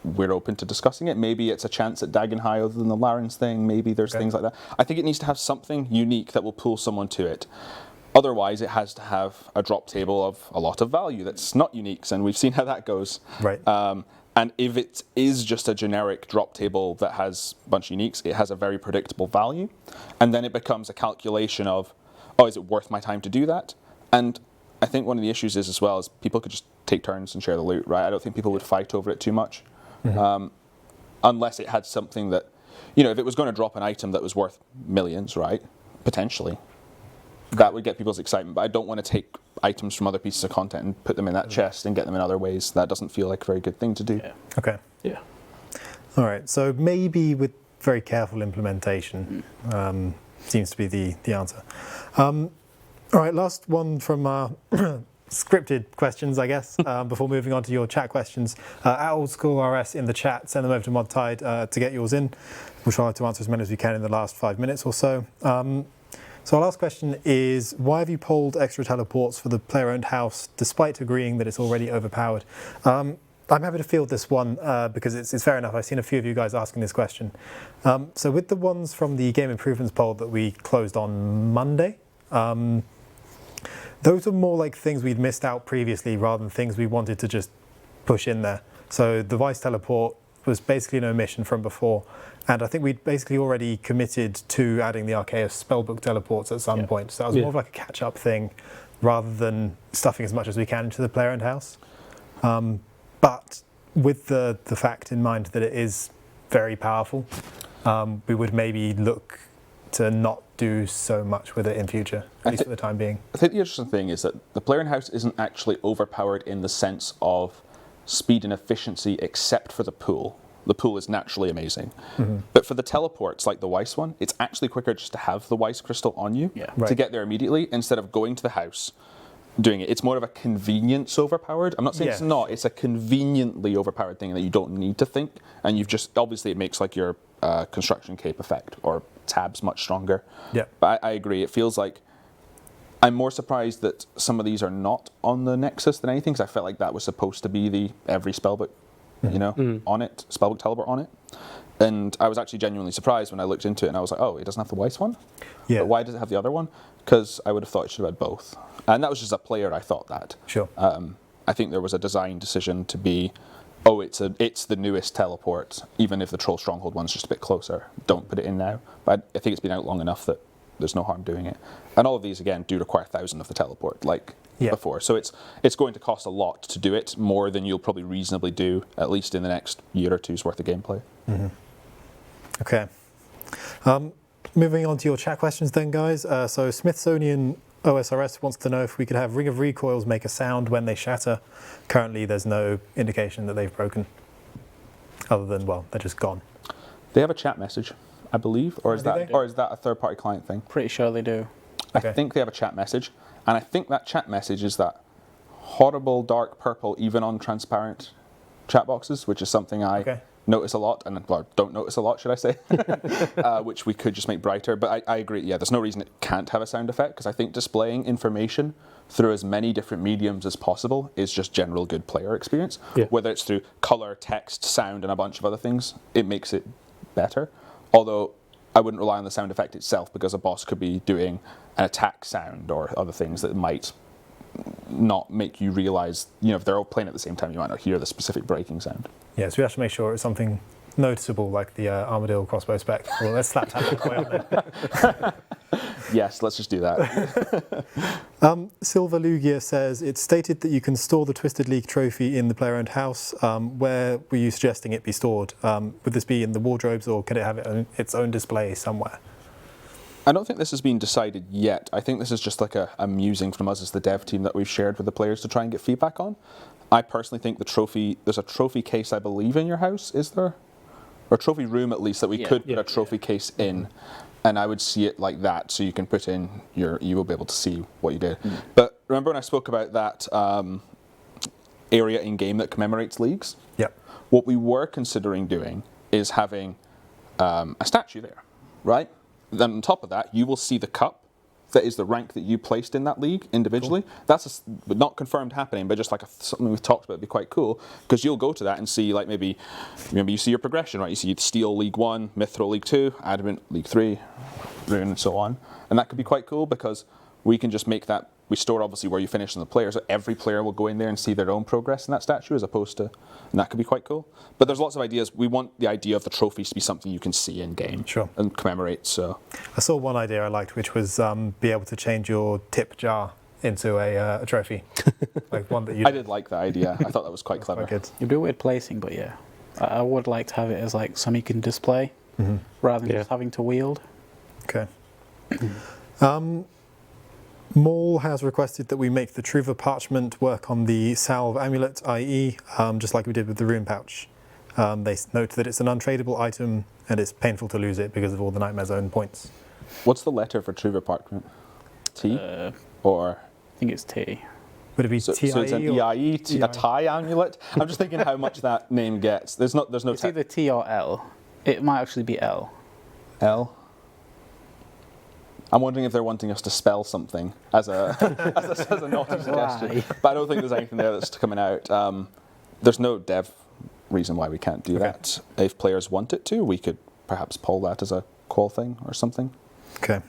we're open to discussing it. Maybe it's a chance at Dagonhai other than the Laren's thing. Maybe there's things like that. I think it needs to have something unique that will pull someone to it. Otherwise, it has to have a drop table of a lot of value that's not uniques, and we've seen how that goes. Right. And if it is just a generic drop table that has a bunch of uniques, it has a very predictable value. And then it becomes a calculation of, oh, is it worth my time to do that? And I think one of the issues is as well is people could just take turns and share the loot, right? I don't think people would fight over it too much. Unless it had something that, you know, if it was going to drop an item that was worth millions, right? Potentially. That would get people's excitement, but I don't want to take items from other pieces of content and put them in that chest and get them in other ways. That doesn't feel like a very good thing to do. Yeah. Okay. Yeah. All right. So maybe with very careful implementation seems to be the answer. All right. Last one from our scripted questions, I guess, before moving on to your chat questions. At Old School RS in the chat, send them over to ModTide to get yours in. We'll try to answer as many as we can in the last 5 minutes or so. So our last question is, why have you polled extra teleports for the player-owned house, despite agreeing that it's already overpowered? I'm happy to field this one because it's fair enough. I've seen a few of you guys asking this question. So with the ones from the Game Improvements poll that we closed on Monday, those are more like things we'd missed out previously rather than things we wanted to just push in there. So the Vice teleport was basically an omission from before. And I think we'd basically already committed to adding the Arceus spellbook teleports at some point. So that was more of like a catch-up thing rather than stuffing as much as we can into the player-owned house. But with the fact in mind that it is very powerful, we would maybe look to not do so much with it in future, at least for the time being. I think the interesting thing is that the player-owned house isn't actually overpowered in the sense of speed and efficiency except for the pool. The pool is naturally amazing. But for the teleports, like the Weiss one, it's actually quicker just to have the Weiss crystal on you to get there immediately instead of going to the house, doing it. It's more of a convenience overpowered. I'm not saying it's not. It's a conveniently overpowered thing that you don't need to think. And you've just, obviously it makes like your construction cape effect or tabs much stronger. But I agree. It feels like I'm more surprised that some of these are not on the Nexus than anything, because I felt like that was supposed to be the every spellbook, you know, on it, spellbook teleport on it. And I was actually genuinely surprised when I looked into it and I was like, oh, it doesn't have the Weiss one? But why does it have the other one? Because I would have thought it should have had both. And that was just a player, I thought that. I think there was a design decision to be, oh, it's the newest teleport, even if the Troll Stronghold one's just a bit closer. Don't put it in now. But I think it's been out long enough that there's no harm doing it. And all of these, again, do require 1,000 of the teleport, like before. So it's going to cost a lot to do it, more than you'll probably reasonably do, at least in the next year or two's worth of gameplay. Okay. Moving on to your chat questions then, guys. So Smithsonian OSRS wants to know if we could have Ring of Recoils make a sound when they shatter. Currently, there's no indication that they've broken, other than, well, they're just gone. They have a chat message, I believe, or is that a third-party client thing? Pretty sure they do. I think they have a chat message, and I think that chat message is that horrible dark purple, even on transparent chat boxes, which is something I notice a lot, and well, don't notice a lot, should I say, which we could just make brighter. But I agree, there's no reason it can't have a sound effect, because I think displaying information through as many different mediums as possible is just general good player experience. Whether it's through color, text, sound, and a bunch of other things, it makes it better. Although I wouldn't rely on the sound effect itself, because a boss could be doing an attack sound or other things that might not make you realize, if they're all playing at the same time, you might not hear the specific breaking sound. Yeah, so we have to make sure it's something noticeable, like the Armadillo crossbow spec. Well, let's slap tap way on there. Yes, let's just do that. Silver Lugia says, it's stated that you can store the Twisted League trophy in the player-owned house. Where were you suggesting it be stored? Would this be in the wardrobes, or could it have its own display somewhere? I don't think this has been decided yet. I think this is just like a musing from us as the dev team that we've shared with the players to try and get feedback on. I personally think there's a trophy case, I believe, in your house, is there? Or a trophy room, at least, that we could put a trophy case in. And I would see it like that, so you can put in you will be able to see what you did. But remember when I spoke about that area in game that commemorates leagues? What we were considering doing is having a statue there, right? Then on top of that, you will see the cup that is the rank that you placed in that league individually. That's not confirmed happening, but just like something we've talked about would be quite cool, because you'll go to that and see, like, maybe you see your progression, right? You see Steel League 1, Mithril League 2, Adamant League 3, Rune, and so on. And that could be quite cool, because we can just make that, we store obviously where you finish on the player, so every player will go in there and see their own progress in that statue, as opposed to, and that could be quite cool. But there's lots of ideas. We want the idea of the trophies to be something you can see in game and commemorate. So I saw one idea I liked, which was be able to change your tip jar into a trophy, like one that you. I did like that idea. I thought that was quite clever. Quite good. It'd be a weird placing, but yeah, I would like to have it as like something you can display rather than just having to wield. Okay. Maul has requested that we make the Truva parchment work on the Salve amulet, i.e., just like we did with the rune pouch. They note that it's an untradeable item and it's painful to lose it because of all the Nightmare Zone points. What's the letter for Truva parchment? T? Or? I think it's T. Would it be So TIE? it's an EIE, a tie amulet? I'm just thinking how much that name gets. There's no It's either T or L. It might actually be L. L? I'm wondering if they're wanting us to spell something as a naughty suggestion. But I don't think there's anything there that's coming out. There's no dev reason why we can't do that. If players want it to, we could perhaps poll that as a qual thing or something. Okay.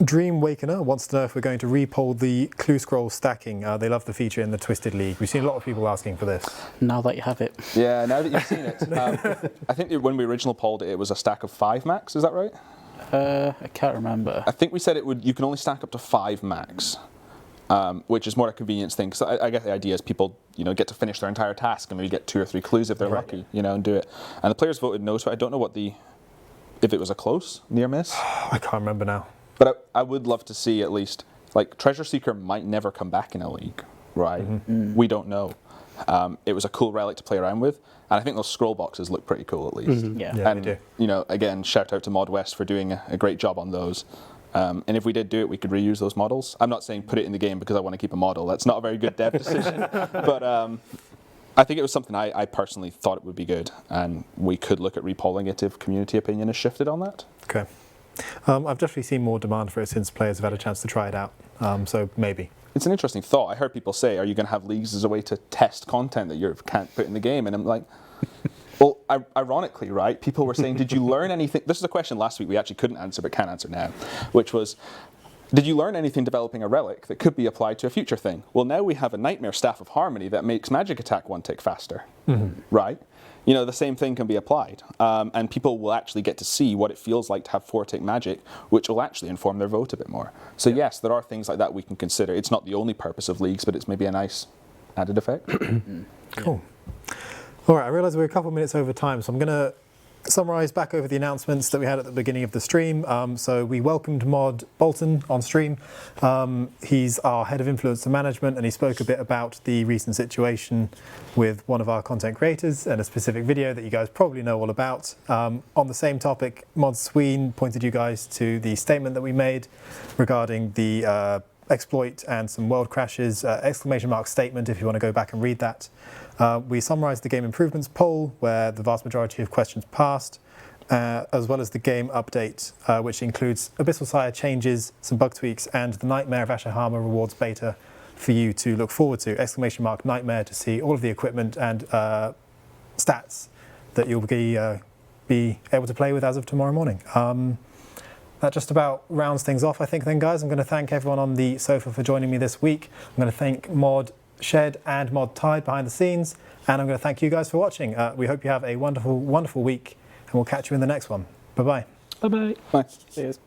Dream Wakener wants to know if we're going to repoll the clue scroll stacking. They love the feature in the Twisted League. We've seen a lot of people asking for this. Now that you have it. Yeah, now that you've seen it. I think when we originally polled it, it was a stack of 5 max. Is that right? I can't remember. I think we said you can only stack up to 5 max, which is more a convenience thing. Because I get the idea is people, get to finish their entire task and maybe get 2 or 3 clues if they're lucky, and do it. And the players voted no, so I don't know if it was a close near miss. I can't remember now. But I would love to see at least, Treasure Seeker might never come back in a league, right? We don't know. It was a cool relic to play around with, and I think those scroll boxes look pretty cool at least. Yeah, they do. Again, shout out to Mod West for doing a great job on those. And if we did do it, we could reuse those models. I'm not saying put it in the game because I want to keep a model. That's not a very good dev decision. But I think it was something I personally thought it would be good, and we could look at repolling it if community opinion has shifted on that. Okay. I've definitely seen more demand for it since players have had a chance to try it out. So maybe. It's an interesting thought. I heard people say, are you going to have leagues as a way to test content that you can't put in the game? And I'm like, well, ironically, right, people were saying, did you learn anything? This is a question last week we actually couldn't answer but can answer now, which was, did you learn anything developing a relic that could be applied to a future thing? Well, now we have a Nightmare Staff of Harmony that makes magic attack 1 tick faster, right? The same thing can be applied, and people will actually get to see what it feels like to have 4-tick magic, which will actually inform their vote a bit more. So yes, there are things like that we can consider. It's not the only purpose of leagues, but it's maybe a nice added effect. Cool. All right, I realise we're a couple of minutes over time, so I'm going to summarise back over the announcements that we had at the beginning of the stream. So we welcomed Mod Bolton on stream. He's our head of influencer management, and he spoke a bit about the recent situation with one of our content creators and a specific video that you guys probably know all about. On the same topic, Mod Sween pointed you guys to the statement that we made regarding the exploit and some world crashes, exclamation mark statement if you want to go back and read that. We summarised the game improvements poll where the vast majority of questions passed, as well as the game update, which includes Abyssal Sire changes, some bug tweaks, and the Nightmare of Ashihama Rewards Beta for you to look forward to. Exclamation mark Nightmare to see all of the equipment and stats that you'll be able to play with as of tomorrow morning. That just about rounds things off, I think, then, guys. I'm going to thank everyone on the sofa for joining me this week. I'm going to thank Mod Shed and Mod Tide behind the scenes, and I'm going to thank you guys for watching. We hope you have a wonderful, wonderful week, and we'll catch you in the next one. Bye-bye. Bye-bye. Bye. Cheers.